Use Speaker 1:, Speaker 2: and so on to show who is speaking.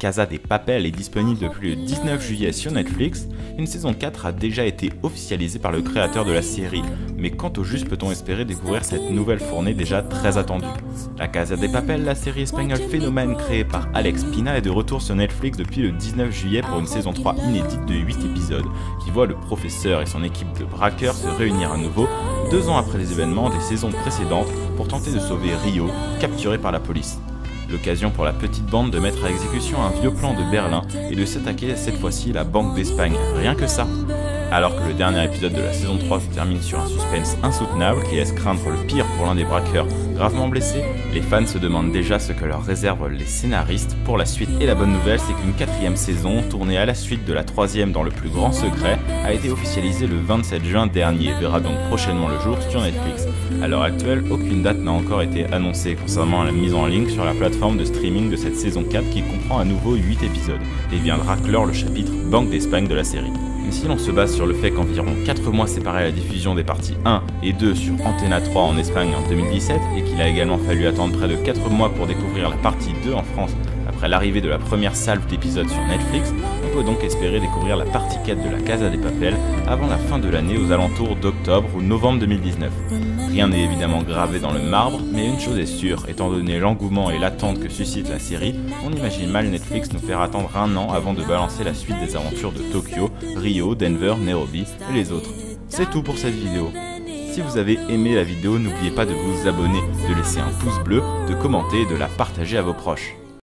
Speaker 1: Casa de Papel est disponible depuis le 19 juillet sur Netflix, une saison 4 a déjà été officialisée par le créateur de la série, mais quand au juste peut-on espérer découvrir cette nouvelle fournée déjà très attendue? La Casa de Papel, la série espagnole phénomène créée par Alex Pina, est de retour sur Netflix depuis le 19 juillet pour une saison 3 inédite de 8 épisodes, qui voit le professeur et son équipe de braqueurs se réunir à nouveau, 2 ans après les événements des saisons précédentes, pour tenter de sauver Rio, capturé par la police. L'occasion pour la petite bande de mettre à exécution un vieux plan de Berlin et de s'attaquer cette fois-ci la Banque d'Espagne, rien que ça. Alors que le dernier épisode de la saison 3 se termine sur un suspense insoutenable qui laisse craindre le pire pour l'un des braqueurs gravement blessé, les fans se demandent déjà ce que leur réservent les scénaristes pour la suite. Et la bonne nouvelle, c'est qu'une 4e saison, tournée à la suite de la 3e dans le plus grand secret, a été officialisée le 27 juin dernier et verra donc prochainement le jour sur Netflix. À l'heure actuelle, aucune date n'a encore été annoncée concernant la mise en ligne sur la plateforme de streaming de cette saison 4 qui comprend à nouveau 8 épisodes et viendra clore le chapitre Banque d'Espagne de la série. Mais si l'on se base sur le fait qu'environ 4 mois séparaient la diffusion des parties 1 et 2 sur Antena 3 en Espagne en 2017 et qu'il a également fallu attendre près de 4 mois pour découvrir la partie 2 en France après l'arrivée de la première salve d'épisodes sur Netflix, on peut donc espérer découvrir la partie 4 de la Casa de Papel avant la fin de l'année aux alentours d'octobre ou novembre 2019. Rien n'est évidemment gravé dans le marbre, mais une chose est sûre, étant donné l'engouement et l'attente que suscite la série, on imagine mal Netflix nous faire attendre 1 an avant de balancer la suite des aventures de Tokyo, Rio, Denver, Nairobi et les autres. C'est tout pour cette vidéo. Si vous avez aimé la vidéo, n'oubliez pas de vous abonner, de laisser un pouce bleu, de commenter et de la partager à vos proches.